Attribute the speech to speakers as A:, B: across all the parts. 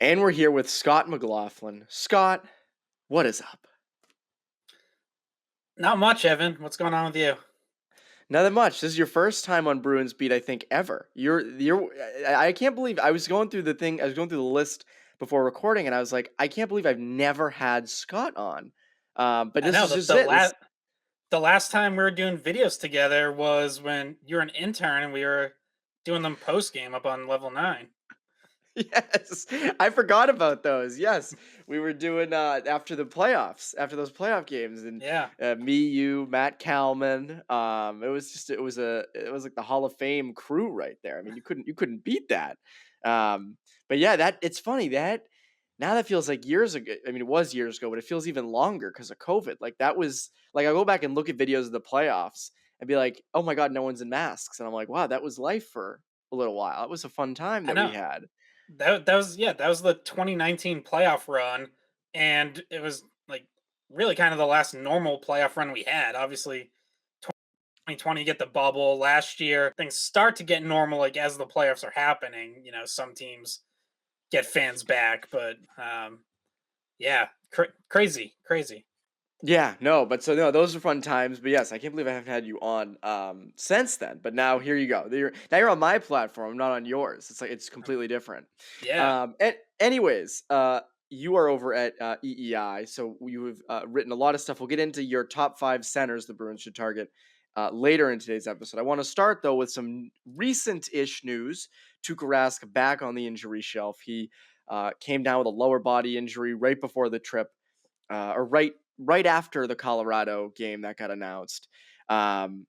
A: And we're here with Scott McLaughlin. Scott, what is up?
B: Not much, Evan. What's going on with you?
A: Nothing much. This is your first time on Bruins Beat, I think, ever. I can't believe I was going through the thing. I was going through the list before recording, and I was like, I can't believe I've never had Scott on. But
B: I
A: this
B: know
A: is
B: the
A: just
B: the
A: it.
B: last the last time we were doing videos together was when you were an intern and we were doing them post game up on level 9.
A: Yes, I forgot about those. Yes, we were doing after the playoffs, after those playoff games, and
B: Yeah,
A: me, you, Matt Kalman. It was like the Hall of Fame crew right there. I mean, you couldn't beat that. But yeah, that it's funny that now that feels like years ago. I mean, it was years ago, but it feels even longer because of COVID. Like that was like I go back and look at videos of the playoffs and be like, oh my god, no one's in masks, and I'm like, wow, that was life for a little while. It was a fun time
B: I
A: that we
B: know.
A: had.
B: That was the 2019 playoff run, and it was like really kind of the last normal playoff run we had. Obviously, 2020 get the bubble last year. Things start to get normal like as the playoffs are happening. Some teams get fans back, but yeah, crazy, crazy.
A: Yeah, no, but so no, those are fun times. But yes, I can't believe I haven't had you on since then. But now here you go. Now you're on my platform, not on yours. It's like it's completely different.
B: Yeah.
A: And anyways, you are over at EEI, so you have written a lot of stuff. We'll get into your top 5 centers the Bruins should target later in today's episode. I want to start though with some recent-ish news. Tuukka Rask back on the injury shelf. He came down with a lower body injury right before the trip, or right after the Colorado game that got announced. Um,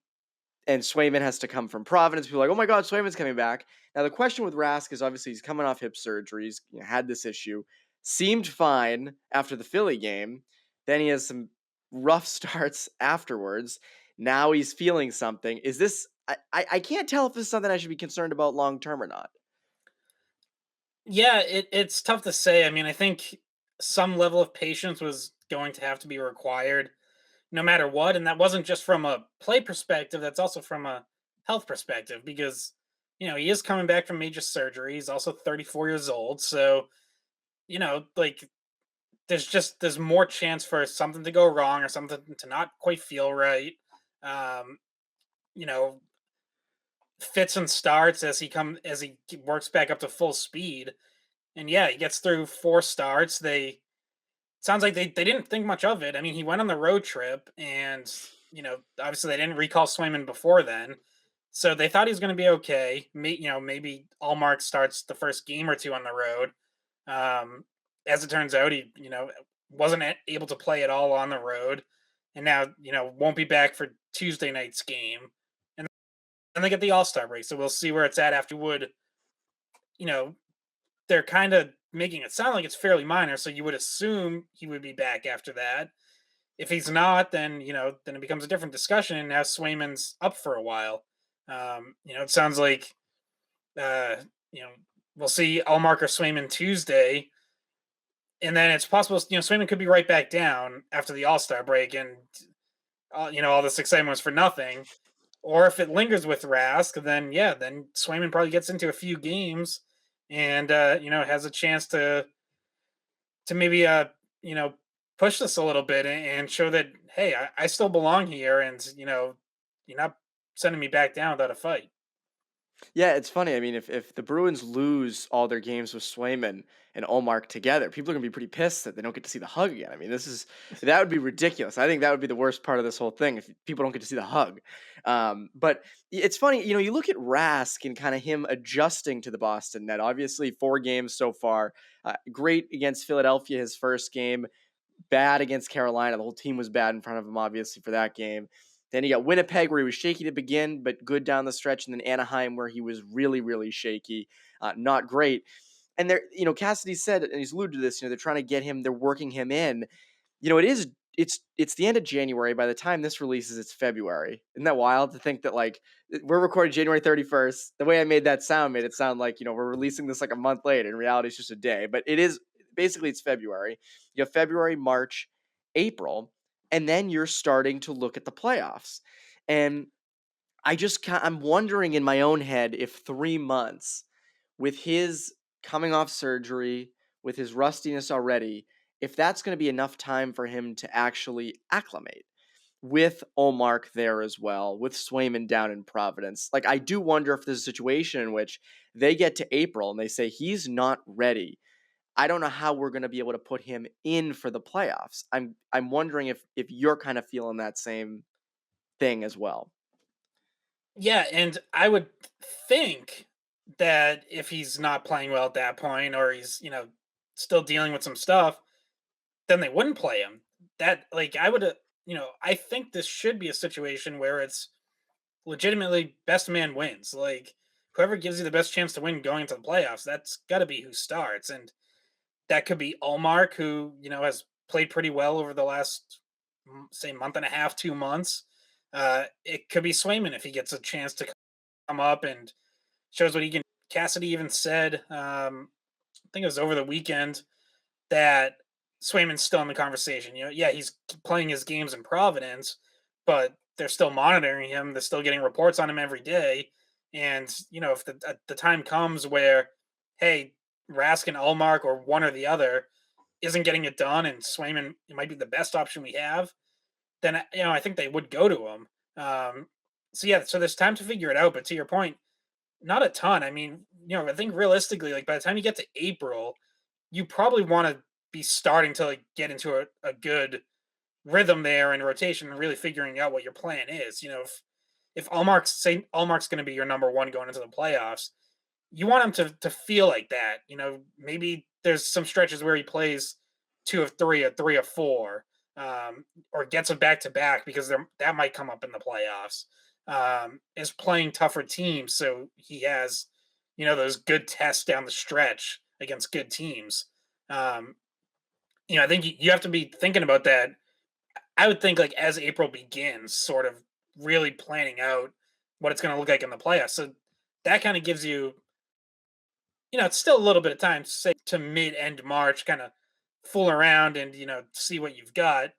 A: and Swayman has to come from Providence. People are like, oh my God, Swayman's coming back. Now, the question with Rask is obviously he's coming off hip surgery. He's had this issue. Seemed fine after the Philly game. Then he has some rough starts afterwards. Now he's feeling something. Is this, I can't tell if this is something I should be concerned about long term or not.
B: Yeah, it's tough to say. I mean, I think some level of patience was going to have to be required no matter what. And that wasn't just from a play perspective, that's also from a health perspective because, he is coming back from major surgery. He's also 34 years old. So, like there's more chance for something to go wrong or something to not quite feel right. Um, you know, Fits and starts as he works back up to full speed. And yeah, he gets through 4 starts. They Sounds like they didn't think much of it. I mean, he went on the road trip and, obviously they didn't recall Swayman before then. So they thought he was going to be okay. Maybe Ullmark starts the first game or two on the road. Um, as it turns out, he, wasn't able to play at all on the road. And now, won't be back for Tuesday night's game. And then they get the All-Star break. So we'll see where it's at after Wood, you know, they're kind of making it sound like it's fairly minor, so you would assume he would be back after that. If he's not, then then it becomes a different discussion, and now Swayman's up for a while. It sounds like uh, you know we'll see Allmark or Swayman Tuesday, and then it's possible Swayman could be right back down after the All Star break, and all this excitement was for nothing. Or if it lingers with Rask, then yeah, then Swayman probably gets into a few games and has a chance to maybe you know push this a little bit and show that hey, I still belong here, and you're not sending me back down without a fight.
A: Yeah, it's funny. I mean, if the Bruins lose all their games with Swayman and Olmark together, people are gonna be pretty pissed that they don't get to see the hug again. I mean, that would be ridiculous. I think that would be the worst part of this whole thing if people don't get to see the hug. But it's funny, you look at Rask and kind of him adjusting to the Boston net. Obviously, 4 games so far. Great against Philadelphia, his first game. Bad against Carolina. The whole team was bad in front of him, obviously, for that game. Then he got Winnipeg, where he was shaky to begin, but good down the stretch. And then Anaheim, where he was really, really shaky. Not great. And Cassidy said, and he's alluded to this, they're trying to get him, they're working him in. It's the end of January. By the time this releases, it's February. Isn't that wild to think that, like, we're recording January 31st? The way I made that sound made it sound like, we're releasing this like a month later. In reality, it's just a day. But it is, basically, it's February. You have February, March, April, and then you're starting to look at the playoffs. And I'm wondering in my own head if 3 months with his coming off surgery, with his rustiness already, if that's going to be enough time for him to actually acclimate with Ullmark there as well, with Swayman down in Providence. Like, I do wonder if there's a situation in which they get to April and they say he's not ready. I don't know how we're going to be able to put him in for the playoffs. I'm wondering if you're kind of feeling that same thing as well.
B: Yeah, and I would think that if he's not playing well at that point, or he's, still dealing with some stuff, then they wouldn't play him. That, like, I would, I think this should be a situation where it's legitimately best man wins. Like, whoever gives you the best chance to win going into the playoffs, that's got to be who starts. And that could be Ullmark, who, has played pretty well over the last, say, month and a half, 2 months. It could be Swayman if he gets a chance to come up and shows what he can. Cassidy even said, I think it was over the weekend, that Swayman's still in the conversation. Yeah, he's playing his games in Providence, but they're still monitoring him. They're still getting reports on him every day. And, if the time comes where, hey, Rask and Ullmark or one or the other isn't getting it done and Swayman might be the best option we have, then, I think they would go to him. So, yeah, so there's time to figure it out. But to your point, not a ton. I mean, I think realistically, like by the time you get to April, you probably want to be starting to like get into a good rhythm there and rotation and really figuring out what your plan is. If Allmark's going to be your number one going into the playoffs, you want him to feel like that. Maybe there's some stretches where he plays 2 of 3 or 3 of 4, or gets a back to back because that might come up in the playoffs. Is playing tougher teams, so he has those good tests down the stretch against good teams. Um, I think you have to be thinking about that. I would think like as April begins, sort of really planning out what it's going to look like in the playoffs. So that kind of gives you, it's still a little bit of time, say to mid end March, kind of fool around and see what you've got.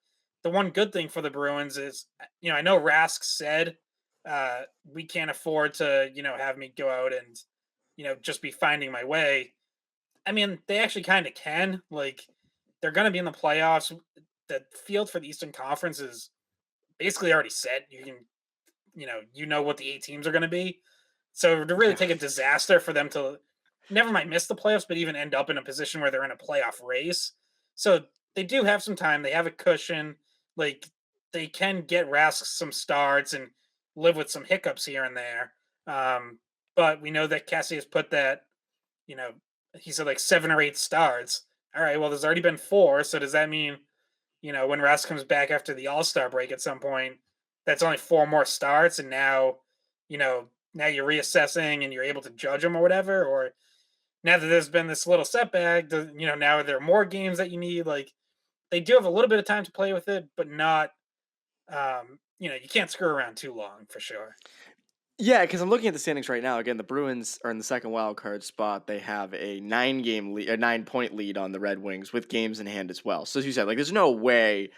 B: The one good thing for the Bruins is, I know Rask said, we can't afford to, have me go out and, just be finding my way. I mean, they actually kind of can. Like, they're going to be in the playoffs. The field for the Eastern Conference is basically already set. You can, what the 8 teams are going to be. So to really
A: Yeah.
B: take a disaster for them to never mind miss the playoffs, but even end up in a position where they're in a playoff race. So they do have some time. They have a cushion. Like, they can get Rask some starts and live with some hiccups here and there. But we know that Cassie has put that, you know, he said like 7 or 8 starts. All right, well, there's already been 4. So does that mean, when Rask comes back after the All Star break at some point, that's only 4 more starts, and now, now you're reassessing and you're able to judge him or whatever? Or now that there's been this little setback, now are there more games that you need? Like, they do have a little bit of time to play with it, but not, you can't screw around too long for sure.
A: Yeah, because I'm looking at the standings right now. Again, the Bruins are in the second wild card spot. They have a 9-game lead, a 9-point lead on the Red Wings with games in hand as well. So as you said, like there's no way,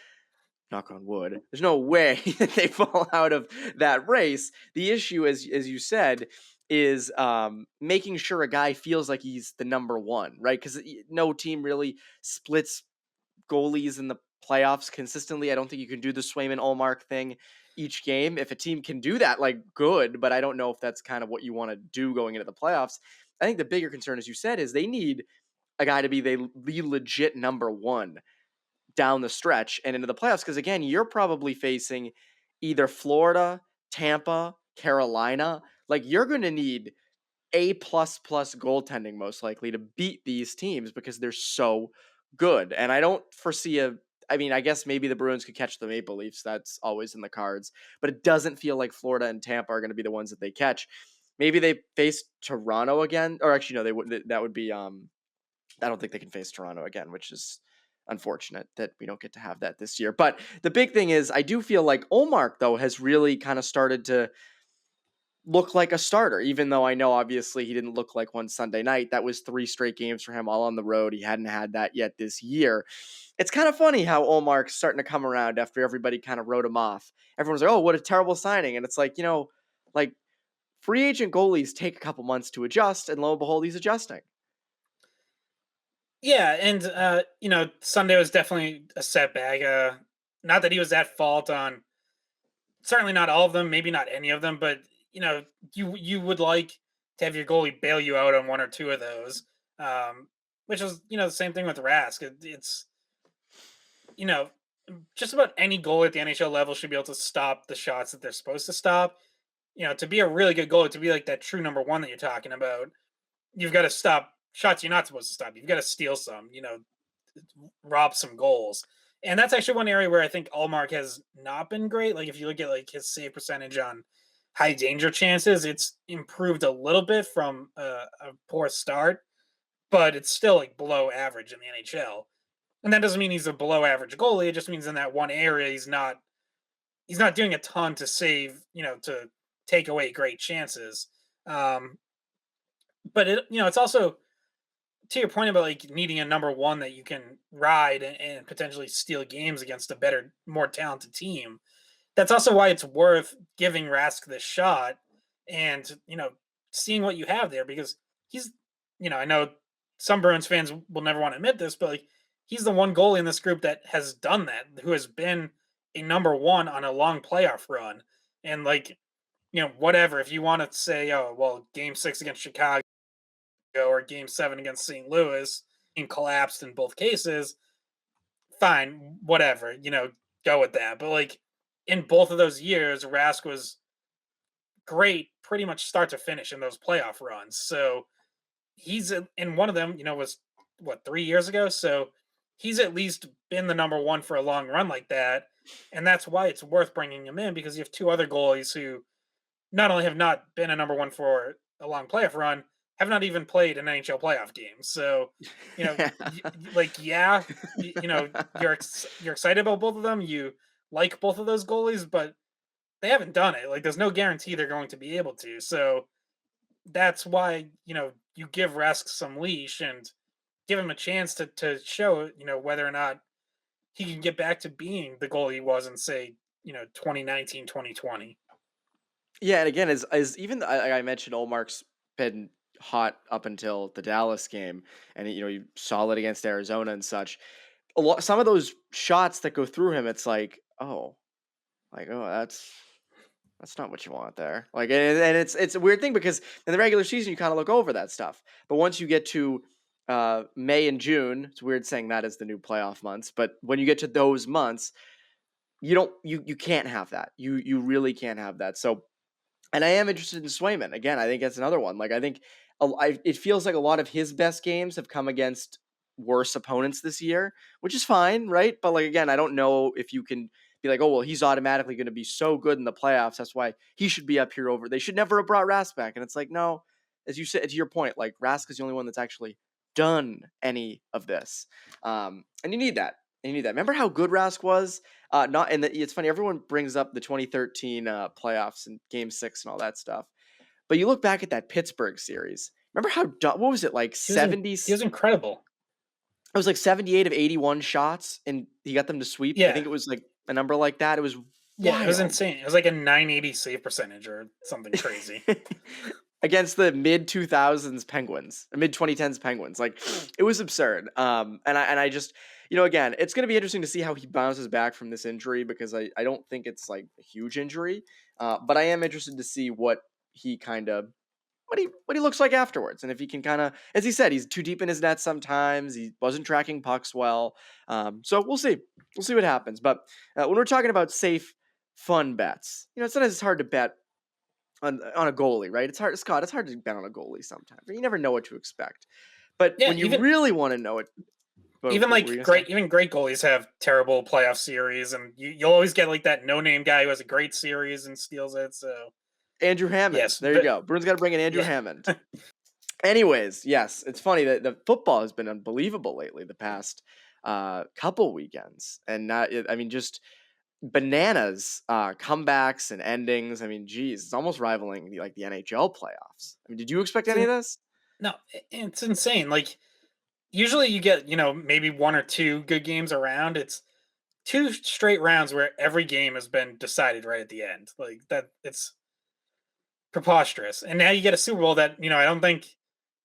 A: knock on wood, there's no way that they fall out of that race. The issue, as you said, is making sure a guy feels like he's the number one, right? Because no team really splits goalies in the playoffs consistently. I don't think you can do the Swayman Ullmark thing each game. If a team can do that, like good, but I don't know if that's kind of what you want to do going into the playoffs. I think the bigger concern, as you said, is they need a guy to be the legit number one down the stretch and into the playoffs. Because again, you're probably facing either Florida, Tampa, Carolina. Like you're going to need A++ goaltending most likely to beat these teams because they're so good. And I don't foresee I mean, I guess maybe the Bruins could catch the Maple Leafs. That's always in the cards. But it doesn't feel like Florida and Tampa are going to be the ones that they catch. Maybe they face Toronto again. Or actually, no, they would. That would be. I don't think they can face Toronto again, which is unfortunate that we don't get to have that this year. But the big thing is, I do feel like Ullmark, though, has really kind of started to look like a starter, even though I know obviously he didn't look like one Sunday night. That was 3 straight games for him all on the road. He hadn't had that yet this year. It's kind of funny how Ullmark's starting to come around after everybody kind of wrote him off. Everyone's like, oh, what a terrible signing. And it's like, like free agent goalies take a couple months to adjust, and lo and behold, he's adjusting.
B: Yeah, and Sunday was definitely a setback. Not that he was at fault on certainly not all of them, maybe not any of them, but you know, you would like to have your goalie bail you out on one or two of those. Um, which is the same thing with Rask. It's you know just about any goalie at the NHL level should be able to stop the shots that they're supposed to stop. To be a really good goalie, to be like that true number one that you're talking about, you've got to stop shots you're not supposed to stop. You've got to steal some. Rob some goals. And that's actually one area where I think Ullmark has not been great. Like if you look at like his save percentage on high danger chances, it's improved a little bit from a poor start, but it's still like below average in the NHL. And that doesn't mean he's a below average goalie. It just means in that one area he's not doing a ton to save, to take away great chances. Um, but it's also to your point about like needing a number one that you can ride and potentially steal games against a better, more talented team. That's also why it's worth giving Rask this shot and seeing what you have there because he's I know some Bruins fans will never want to admit this, but like he's the one goalie in this group that has done that, who has been a number one on a long playoff run. And like, whatever, if you want to say, oh well, game 6 against Chicago or game 7 against St. Louis and collapsed in both cases, fine, whatever, go with that. But like in both of those years, Rask was great pretty much start to finish in those playoff runs. So he's in one of them, was what 3 years ago. So he's at least been the number one for a long run like that. And that's why it's worth bringing him in because you have two other goalies who not only have not been a number one for a long playoff run, have not even played an NHL playoff game. So, yeah, you're excited about both of them. You like both of those goalies, but they haven't done it. Like, there's no guarantee they're going to be able to. So that's why you give Rask some leash and give him a chance to show whether or not he can get back to being the goalie he was in say 2019 2020.
A: Yeah, and again, as even I mentioned, Olmark's been hot up until the Dallas game, and he solid against Arizona and such. Some of those shots that go through him, it's like, that's not what you want there. Like, and it's a weird thing because in the regular season you kind of look over that stuff, but once you get to May and June, it's weird saying that as the new playoff months, but when you get to those months, you can't have that. You really can't have that. So. And I am interested in Swayman. Again, I think that's another one. Like, I think it feels like a lot of his best games have come against worse opponents this year, which is fine, right? But, like, again, I don't know if you can be like, oh, well, he's automatically going to be so good in the playoffs. That's why he should be up here over. They should never have brought Rask back. And it's like, no, as you said, to your point, like, Rask is the only one that's actually done any of this. And you need that. Remember how good Rask was? Not and it's funny. Everyone brings up the 2013 playoffs and Game 6 and all that stuff, but you look back at that Pittsburgh series. Remember how what was it like
B: He was incredible.
A: It was like 78 of 81 shots, and he got them to sweep. I
B: Yeah.
A: think it was like a number like that. It was
B: Yeah, it was
A: wild.
B: insane. It was like a 980 save percentage or something crazy.
A: Against the mid 2000s Penguins, mid 2010s Penguins. Like, it was absurd. And I just, again, it's going to be interesting to see how he bounces back from this injury because I don't think it's like a huge injury. But I am interested to see what he kind of what he looks like afterwards, and if he can kind of, as he said, he's too deep in his net sometimes. He wasn't tracking pucks well, so we'll see. We'll see what happens. But when we're talking about safe, fun bets, sometimes it's hard to bet on a goalie, right? It's hard, Scott. It's hard to bet on a goalie sometimes. You never know what to expect. But
B: Yeah,
A: when you really want to know it,
B: even
A: what were you
B: like
A: gonna say?
B: great goalies have terrible playoff series, and you'll always get like that no name guy who has a great series and steals it. So
A: Andrew Hammond.
B: yes,
A: There you go. Bruins got to bring in Andrew
B: yeah,
A: Hammond. Anyways, yes, it's funny that the football has been unbelievable lately the past couple weekends, and I mean, just bananas comebacks and endings. I mean, geez, it's almost rivaling the NHL playoffs. I mean, did you expect
B: it's
A: any of this?
B: no, it's insane. Like usually you get maybe one or two good games around. It's two straight rounds where every game has been decided right at the end. Like that, it's preposterous. And now you get a Super Bowl that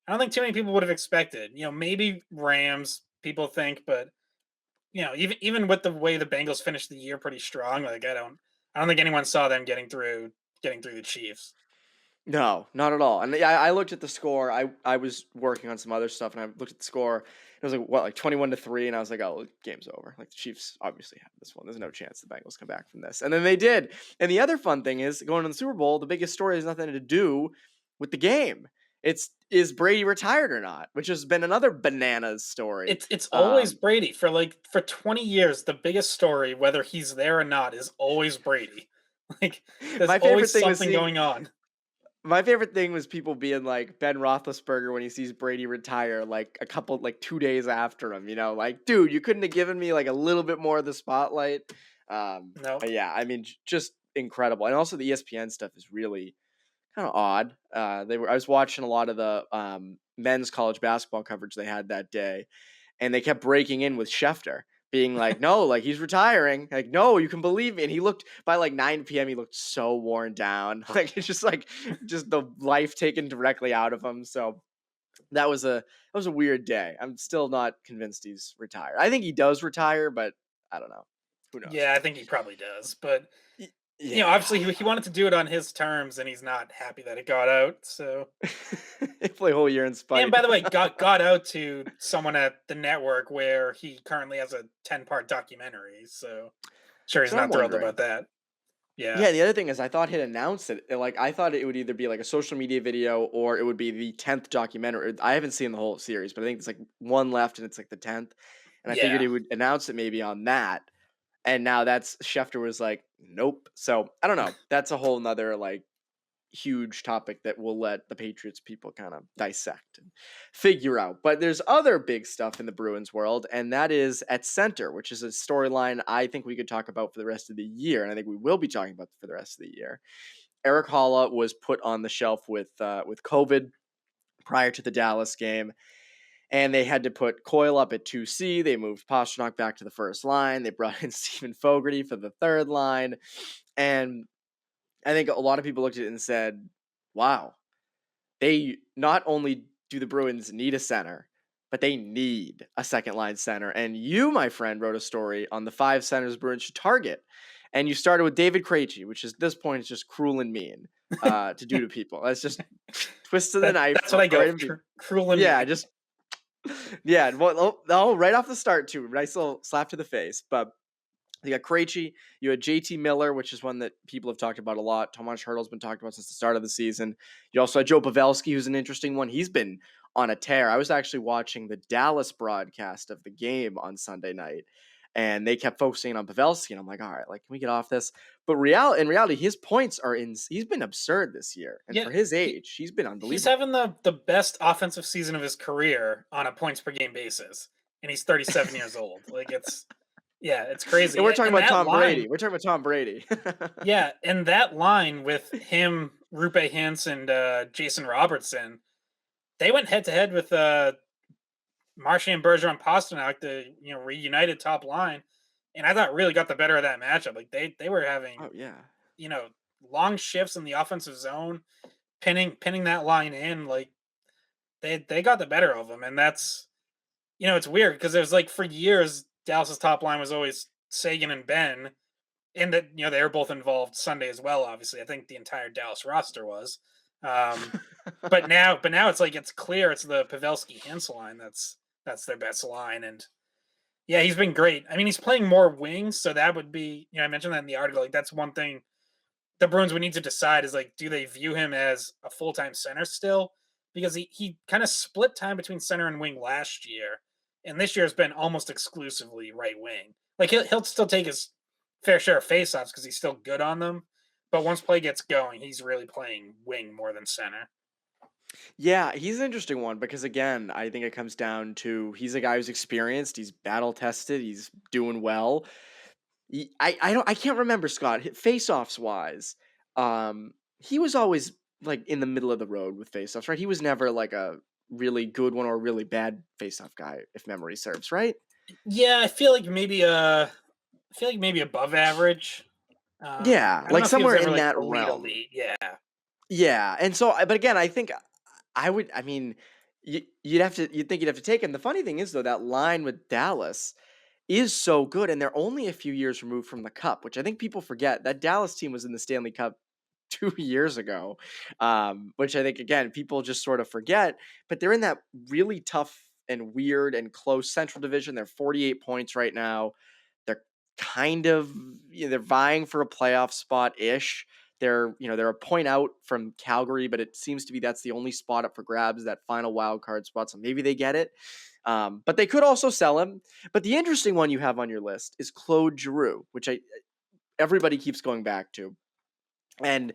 B: I don't think too many people would have expected. Maybe Rams people think, but even with the way the Bengals finished the year pretty strong, like I don't think anyone saw them getting through the Chiefs.
A: No, not at all. And yeah, I looked at the score. I was working on some other stuff, and I looked at the score. It was like what, like 21-3, and I was like, oh, game's over. Like the Chiefs obviously have this one. There's no chance the Bengals come back from this. And then they did. And the other fun thing is going to the Super Bowl. The biggest story has nothing to do with the game. It's is Brady retired or not, which has been another bananas story.
B: It's always Brady for 20 years. The biggest story, whether he's there or not, is always Brady. Like there's
A: My favorite
B: always
A: thing was
B: something
A: seeing
B: going on.
A: My favorite thing was people being like Ben Roethlisberger when he sees Brady retire, like 2 days after him. Like, dude, you couldn't have given me like a little bit more of the spotlight.
B: No,
A: But yeah, I mean, just incredible, and also the ESPN stuff is really kind of odd. I was watching a lot of the men's college basketball coverage they had that day, and they kept breaking in with Schefter being like, no, like he's retiring. Like, no, you can believe me. And he looked by like 9 p.m. He looked so worn down. Like it's just the life taken directly out of him. So that was a weird day. I'm still not convinced he's retired. I think he does retire, but I don't know. Who knows?
B: yeah, I think he probably does, but
A: Y- Yeah.
B: obviously he wanted to do it on his terms, and he's not happy that it got out. So,
A: They play a whole year in
B: and
A: spite.
B: by the way, got out to someone at the network where he currently has a 10-part documentary. So, sure, he's
A: So I'm
B: not thrilled
A: wondering.
B: about that. Yeah,
A: Yeah, the other thing is I thought he'd announced it. Like I thought it would either be like a social media video or it would be the 10th documentary. I haven't seen the whole series, but I think it's like one left and it's like the 10th. And I figured
B: yeah.
A: he would announce it maybe on that. And now that's Schefter was like, nope. So I don't know. That's a whole nother like huge topic that we'll let the Patriots people kind of dissect and figure out. But there's other big stuff in the Bruins world, and that is at center, which is a storyline I think we could talk about for the rest of the year, and I think we will be talking about for the rest of the year. Eric Holla was put on the shelf with COVID prior to the Dallas game, and they had to put Coyle up at 2C. They moved Pastrnak back to the first line. They brought in Stephen Fogarty for the third line, and I think a lot of people looked at it and said, wow, they not only do the Bruins need a center, but they need a second line center. And you, my friend, wrote a story on the 5 centers Bruins should target. And you started with David Krejci, which is at this point is just cruel and mean to do to people. That's just twist of the knife.
B: That's what I go
A: Right
B: for. Cruel and
A: yeah,
B: mean.
A: just yeah. Well, oh, right off the start too. Nice little slap to the face. But you got Krejci, you had JT Miller, which is one that people have talked about a lot. Tomas Hertl's been talked about since the start of the season. You also had Joe Pavelski, who's an interesting one. He's been on a tear. I was actually watching the Dallas broadcast of the game on Sunday night, and they kept focusing on Pavelski, and I'm like, all right, like, can we get off this? But in reality, his points are he's been absurd this year. And
B: Yeah,
A: for his
B: he,
A: age, he's been
B: he's
A: unbelievable.
B: having the best offensive season of his career on a points per game basis, and he's 37 years old. Like it's
A: And
B: crazy.
A: we're talking
B: And
A: about
B: that
A: Tom
B: line,
A: Brady. We're talking about Tom Brady.
B: yeah, and that line with him, Rupe Hintz, and Jason Robertson, they went head to head with Marchand, Bergeron, Pasternak, the reunited top line, and I thought really got the better of that matchup. Like they were having
A: Oh yeah.
B: you know long shifts in the offensive zone, pinning that line in. Like they got the better of them, and that's it's weird because there's like for years Dallas's top line was always Sagan and Ben, and that they were both involved Sunday as well. Obviously, I think the entire Dallas roster was. Um, but now it's like it's clear it's the Pavelski Hintz line that's their best line, and yeah, he's been great. I mean, he's playing more wings, so that would be I mentioned that in the article. Like that's one thing the Bruins would need to decide is like, do they view him as a full time center still? Because he kind of split time between center and wing last year, and this year has been almost exclusively right wing. Like he'll still take his fair share of faceoffs because he's still good on them, but once play gets going, he's really playing wing more than center.
A: Yeah, he's an interesting one because again, I think it comes down to he's a guy who's experienced, he's battle tested, he's doing well. I can't remember Scott face-offs wise. He was always like in the middle of the road with face-offs, right? He was never like a really good one or a really bad face-off guy, if memory serves, right?
B: Yeah, I feel like maybe above average.
A: Yeah,
B: I don't
A: like
B: know if he was
A: somewhere
B: ever
A: in
B: like
A: that
B: elite
A: realm.
B: elite. Yeah.
A: Yeah, and so, but again, I think I would. I mean, You'd think you'd have to take him. The funny thing is though, that line with Dallas is so good, and they're only a few years removed from the cup, which I think people forget. That Dallas team was in the Stanley Cup 2 years ago, which I think again people just sort of forget. But they're in that really tough and weird and close Central Division. They're 48 points right now. They're kind of they're vying for a playoff spot ish. They're a point out from Calgary, but it seems to be that's the only spot up for grabs, that final wild card spot. So maybe they get it. But they could also sell him. But the interesting one you have on your list is Claude Giroux, which everybody keeps going back to. And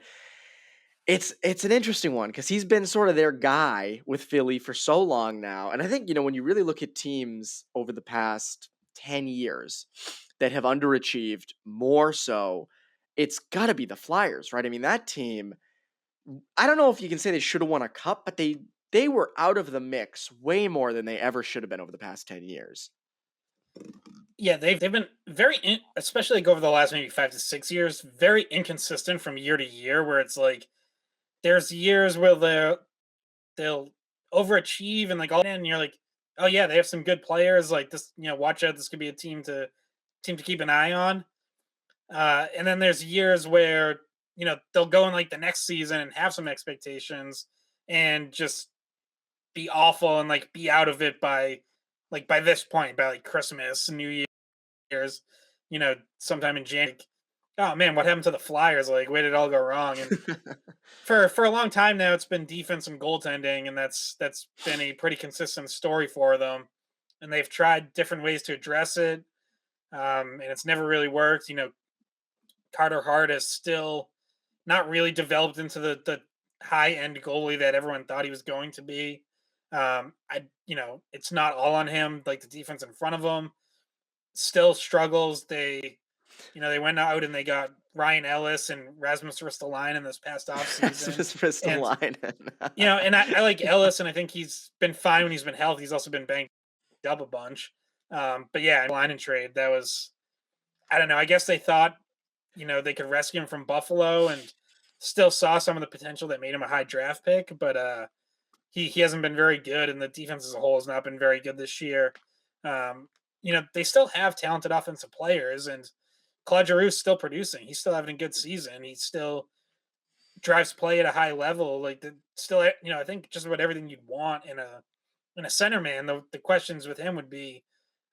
A: it's an interesting one because he's been sort of their guy with Philly for so long now. And I think, when you really look at teams over the past 10 years that have underachieved more so, it's got to be the Flyers, right? I mean, that team, I don't know if you can say they should have won a cup, but they were out of the mix way more than they ever should have been over the past 10 years.
B: Yeah, they've been very, especially like over the last maybe 5 to 6 years, very inconsistent from year to year. Where it's like there's years where they'll overachieve and like all, and you're like, oh yeah, they have some good players. Like this, watch out, this could be a team to keep an eye on. And then there's years where they'll go in like the next season and have some expectations and just be awful and like be out of it by this point, by like Christmas, New Year's, sometime in January. Oh man, what happened to the Flyers? Like, where did it all go wrong? And for a long time now, it's been defense and goaltending, and that's been a pretty consistent story for them. And they've tried different ways to address it, and it's never really worked. Carter Hart is still not really developed into the high end goalie that everyone thought he was going to be. It's not all on him. Like the defense in front of him still struggles. They went out and they got Ryan Ellis and Rasmus Ristolainen this past offseason.
A: Rasmus
B: And
A: Ristolainen.
B: I like Ellis, and I think he's been fine when he's been healthy. He's also been banged up a bunch. But yeah, line and trade, that was, I don't know. I guess they thought, they could rescue him from Buffalo and still saw some of the potential that made him a high draft pick, but he hasn't been very good, and the defense as a whole has not been very good this year. They still have talented offensive players, and Claude Giroux is still producing. He's still having a good season. He still drives play at a high level. Like I think just about everything you'd want in a center man. The questions with him would be,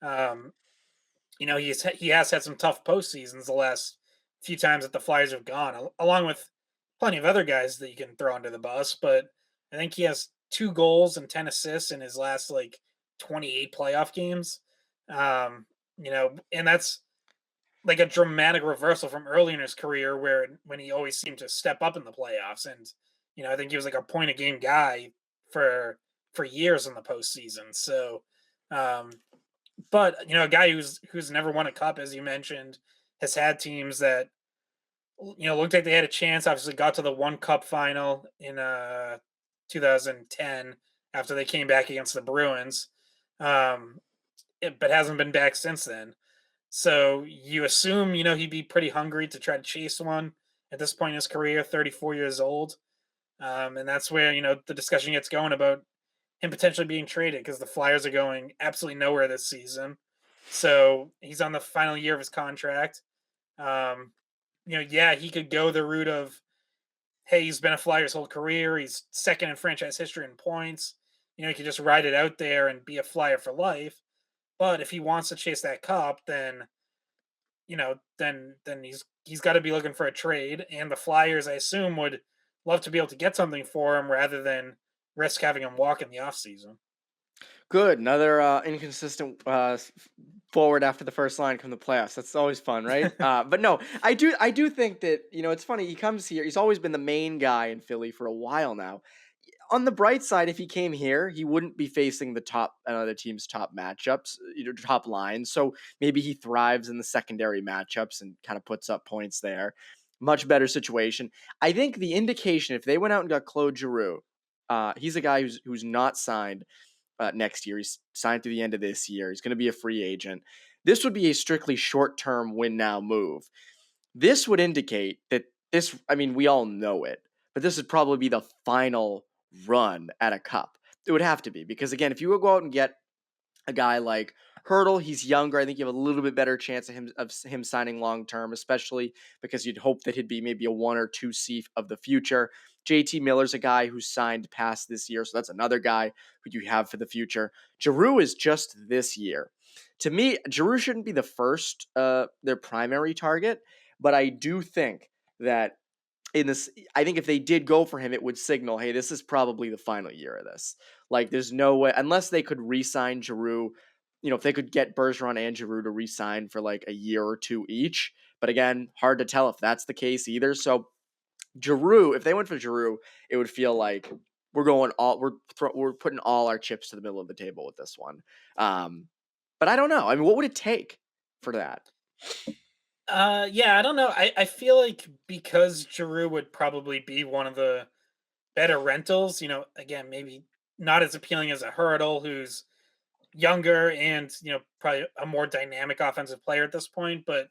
B: he has had some tough postseasons the last few times that the Flyers have gone, along with plenty of other guys that you can throw under the bus. But I think he has 2 goals and 10 assists in his last like 28 playoff games. And that's like a dramatic reversal from early in his career when he always seemed to step up in the playoffs. And, I think he was like a point a game guy for years in the postseason. So, but a guy who's never won a cup, as you mentioned, has had teams that looked like they had a chance. Obviously, got to the one cup final in 2010 after they came back against the Bruins, but hasn't been back since then. So you assume he'd be pretty hungry to try to chase one at this point in his career, 34 years old, and that's where the discussion gets going about him potentially being traded because the Flyers are going absolutely nowhere this season. So he's on the final year of his contract. Yeah, he could go the route of, hey, he's been a Flyers his whole career. He's second in franchise history in points. He could just ride it out there and be a Flyer for life. But if he wants to chase that cup, then then he's got to be looking for a trade. And the Flyers, I assume, would love to be able to get something for him rather than risk having him walk in the offseason.
A: Good. Another inconsistent forward after the first line come the playoffs. That's always fun, right? But no, I do think that it's funny. He comes here. He's always been the main guy in Philly for a while now. On the bright side, if he came here, he wouldn't be facing the top another team's top matchups, top lines. So maybe he thrives in the secondary matchups and kind of puts up points there. Much better situation. I think the indication, if they went out and got Claude Giroux, he's a guy who's not signed next year. He's signed through the end of this year. He's going to be a free agent. This would be a strictly short-term win-now move. This would indicate that we all know it, but this would probably be the final run at a cup. It would have to be because again, if you would go out and get a guy like Hurdle, he's younger. I think you have a little bit better chance of him signing long term, especially because you'd hope that he'd be maybe a 1 or 2 C of the future. JT Miller's a guy who's signed past this year, so that's another guy who you have for the future. Giroux is just this year. To me, Giroux shouldn't be the first, their primary target, but I do think that in this, I think if they did go for him, it would signal, hey, this is probably the final year of this. Like, there's no way, unless they could re-sign Giroux, if they could get Bergeron and Giroux to re-sign for like a year or two each. But again, hard to tell if that's the case either. So Giroux, if they went for Giroux, it would feel like we're putting all our chips to the middle of the table with this one. But I don't know. I mean, what would it take for that?
B: Yeah, I don't know. I feel like because Giroux would probably be one of the better rentals, again, maybe not as appealing as a Hurdle, who's younger and, probably a more dynamic offensive player at this point, but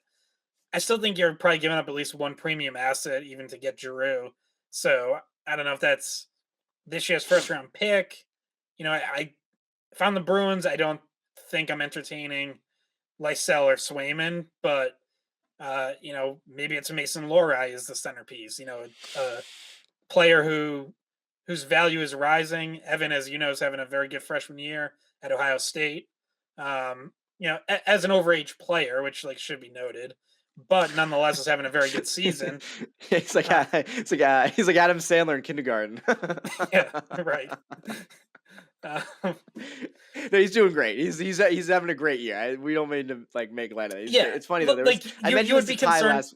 B: I still think you're probably giving up at least one premium asset even to get Giroux. So I don't know if that's this year's first round pick. I if I'm the Bruins, I don't think I'm entertaining Lysell or Swayman, but maybe it's Mason Lohrei is the centerpiece. A player whose value is rising. Evan, as you know, is having a very good freshman year at Ohio State. As an overage player, which like should be noted, but nonetheless is having a very good season.
A: It's like
B: Uh,
A: he's like Adam Sandler in kindergarten.
B: yeah, right. Um,
A: No, he's doing great. He's having a great year. We don't mean to like make light of it.
B: yeah,
A: It's funny though.
B: like
A: I
B: you
A: mentioned
B: would
A: this
B: be
A: to Ty
B: concerned.
A: last.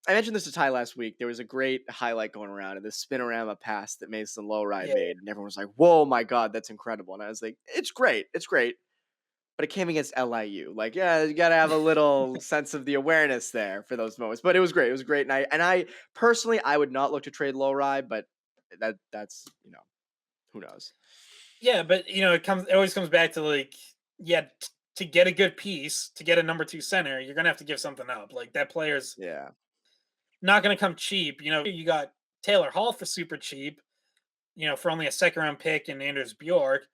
A: I mentioned this to Ty last week. There was a great highlight going around of this spinorama pass that Mason Lowry
B: Yeah,
A: made, and everyone was like, "Whoa, my god, that's incredible!" And I was like, it's great." But it came against LIU. Like, yeah, you got to have a little sense of the awareness there for those moments. But it was great. It was great. And I personally, I would not look to trade Lowry, but that's who knows.
B: yeah, but it always comes back to like, yeah, to get a good piece, to get a number two center, you're gonna have to give something up. Like that player's
A: Yeah.
B: not gonna come cheap. You got Taylor Hall for super cheap, for only a second round pick and Anders Bjork,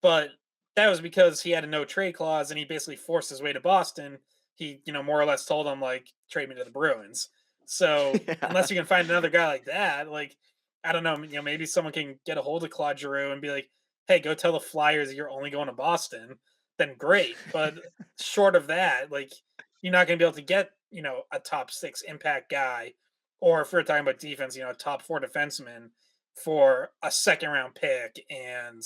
B: but that was because he had a no trade clause and he basically forced his way to Boston. He, more or less told him like trade me to the Bruins. So
A: Yeah.
B: unless you can find another guy like that, like I don't know, maybe someone can get a hold of Claude Giroux and be like, hey, go tell the Flyers you're only going to Boston, then great. But short of that, like you're not gonna be able to get, a top six impact guy, or if we're talking about defense, a top four defenseman for a second round pick and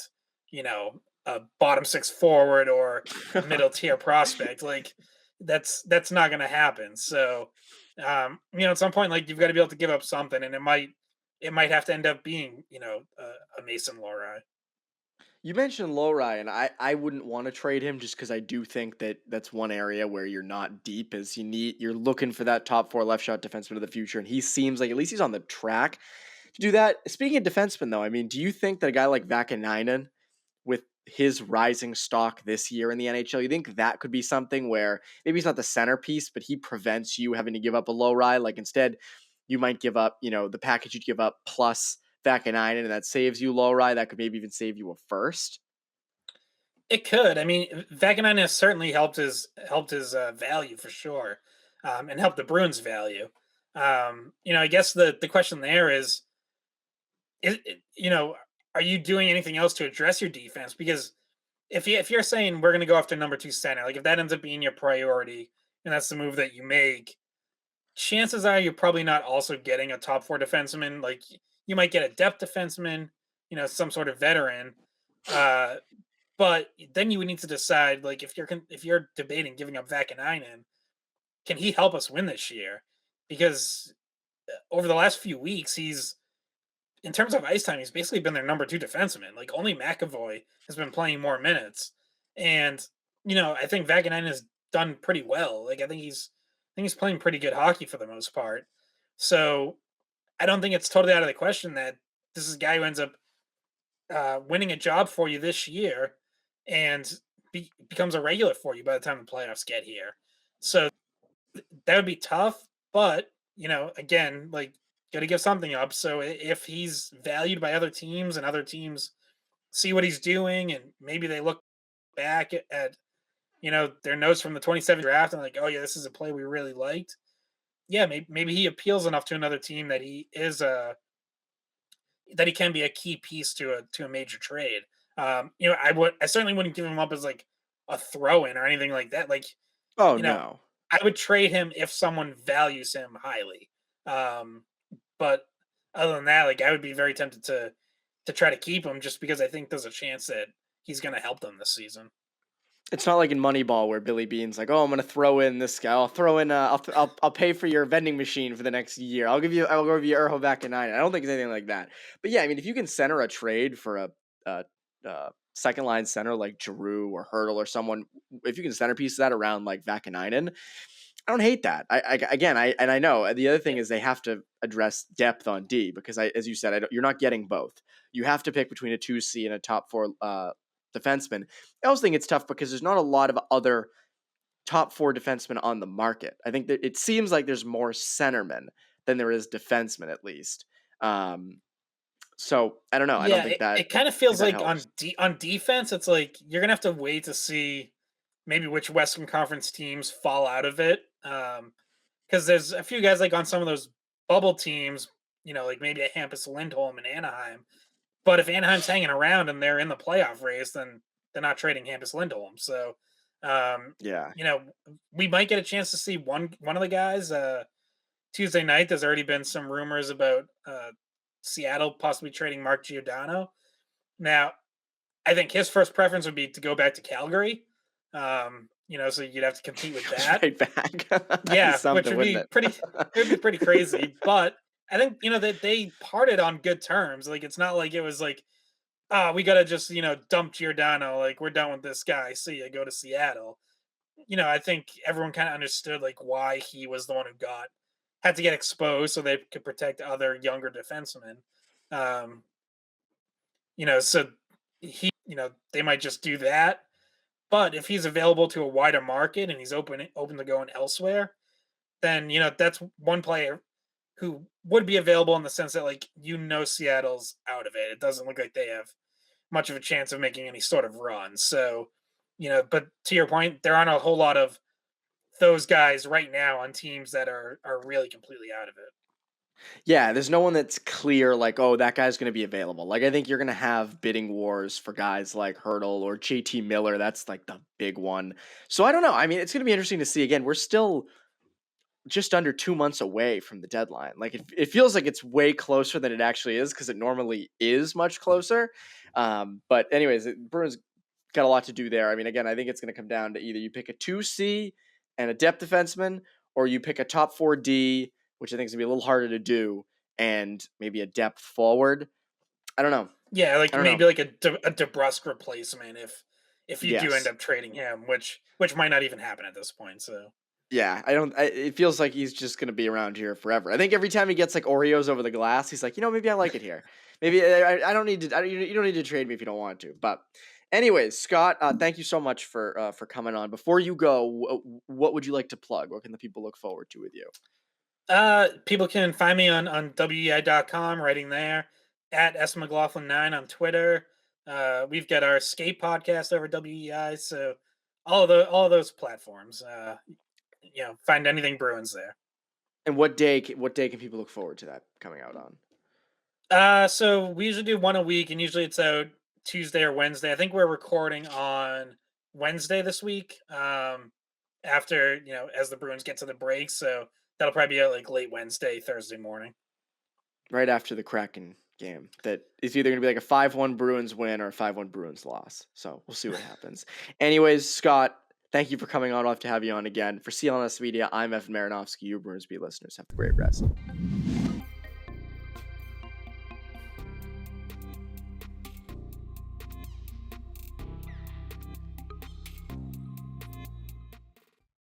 B: a bottom six forward or a middle tier prospect. Like that's not going to happen. So, at some point, like you've got to be able to give up something, and it might have to end up being a Mason Lohrei.
A: You mentioned Lowry, and I wouldn't want to trade him just because I do think that that's one area where you're not deep. Is you're looking for that top four left shot defenseman of the future, and he seems like at least he's on the track to do that. Speaking of defensemen, though, I mean, do you think that a guy like Vakanainen, with his rising stock this year in the NHL, you think that could be something where maybe he's not the centerpiece, but he prevents you having to give up a low ride? Like instead, you might give up, the package you'd give up plus Vakanainen, and that saves you low ride. That could maybe even save you a first.
B: It could. I mean, Vakanainen has certainly helped his value for sure, and helped the Bruins' value. I guess the question there is are you doing anything else to address your defense? Because if you're saying we're going to go after number two center, like if that ends up being your priority and that's the move that you make, chances are you're probably not also getting a top four defenseman. Like you might get a depth defenseman, some sort of veteran. Uh, but then you would need to decide, like, if you're debating giving up Vakanainen, can he help us win this year? Because over the last few weeks, he's in terms of ice time, he's basically been their number two defenseman. Like only McAvoy has been playing more minutes, and I think Vakanainen has done pretty well. Like I think he's playing pretty good hockey for the most part. So I don't think it's totally out of the question that this is a guy who ends up winning a job for you this year and becomes a regular for you by the time the playoffs get here. So that would be tough, but again, like got to give something up. So if he's valued by other teams and other teams see what he's doing, and maybe they look back at their notes from the 27th draft and like, oh yeah, this is a play we really liked. Yeah, maybe he appeals enough to another team that he can be a key piece to a major trade. I certainly wouldn't give him up as like a throw in or anything like that. Like,
A: Oh
B: you know,
A: no.
B: I would trade him if someone values him highly. Um, but other than that, like I would be very tempted to try to keep him just because I think there's a chance that he's going to help them this season.
A: It's not like in Moneyball where Billy Bean's like, "Oh, I'm gonna throw in this guy. I'll throw in. I'll pay for your vending machine for the next year. I'll give you Urho back in 9." I don't think it's anything like that. But yeah, I mean, if you can center a trade for a second line center like Giroux or Hurdle or someone, if you can centerpiece that around like Vakanainen, I don't hate that. I know the other thing
B: Yeah.
A: is they have to address depth on D because as you said, you're not getting both. You have to pick between a 2C and a top 4 defenseman. I also think it's tough because there's not a lot of other top 4 defensemen on the market. I think that it seems like there's more centermen than there is defensemen, at least. So I don't know. I don't
B: Yeah,
A: think
B: it kind of feels
A: that
B: like
A: helps.
B: on defense, it's like you're gonna have to wait to see maybe which Western Conference teams fall out of it. Because there's a few guys like on some of those bubble teams, like maybe a Hampus Lindholm in Anaheim. But if Anaheim's hanging around and they're in the playoff race, then they're not trading Hampus Lindholm. So, um,
A: Yeah,
B: you know, we might get a chance to see one of the guys. Tuesday night, there's already been some rumors about Seattle possibly trading Mark Giordano. Now, I think his first preference would be to go back to Calgary. So you'd have to compete with
A: goes
B: that.
A: right back. That'd be
B: Yeah, which
A: something,
B: would
A: wouldn't
B: be
A: it?
B: pretty. It would be pretty crazy. But I think that they parted on good terms. Like it's not like it was like, we gotta just dump Giordano. Like we're done with this guy. See ya. Go to Seattle. I think everyone kind of understood like why he was the one who had to get exposed so they could protect other younger defensemen. Um, so they might just do that. But if he's available to a wider market and he's open to going elsewhere, then that's one player who would be available in the sense that like Seattle's out of it. It doesn't look like they have much of a chance of making any sort of run. So, but to your point, there aren't a whole lot of those guys right now on teams that are really completely out of it.
A: Yeah, there's no one that's clear like, oh, that guy's going to be available. Like, I think you're going to have bidding wars for guys like Hurdle or JT Miller. That's like the big one. So I don't know. I mean, it's going to be interesting to see. Again, we're still just under 2 months away from the deadline. Like, it feels like it's way closer than it actually is because it normally is much closer. But, anyways, Bruins got a lot to do there. I mean, again, I think it's going to come down to either you pick a 2C and a depth defenseman, or you pick a top 4D, which I think is going to be a little harder to do, and maybe a depth forward. I don't know.
B: Yeah, like
A: I don't know.
B: maybe like a DeBrusque replacement if you do end
A: Yes.
B: up trading him, which might not even happen at this point. So
A: Yeah, I don't. It feels like he's just gonna be around here forever. I think every time he gets like Oreos over the glass, he's like, maybe I like it here. Maybe I don't need to. You don't need to trade me if you don't want to. But, anyways, Scott, thank you so much for coming on. Before you go, what would you like to plug? What can the people look forward to with you?
B: people can find me on WEEI.com, writing there, at smclaughlin9 on Twitter. We've got our skate podcast over WEEI, so all of those platforms. Find anything Bruins there.
A: And what day? What day can people look forward to that coming out on?
B: So we usually do one a week, and usually it's out Tuesday or Wednesday. I think we're recording on Wednesday this week. After as the Bruins get to the break, so that'll probably be out like late Wednesday, Thursday morning.
A: Right after the Kraken game. That is either going to be like a 5-1 Bruins win or a 5-1 Bruins loss. So we'll see what happens. Anyways, Scott, thank you for coming on. I'll have to have you on again. For CLNS Media, I'm Evan Marinofsky. You Bruins Beat listeners. Have a great rest.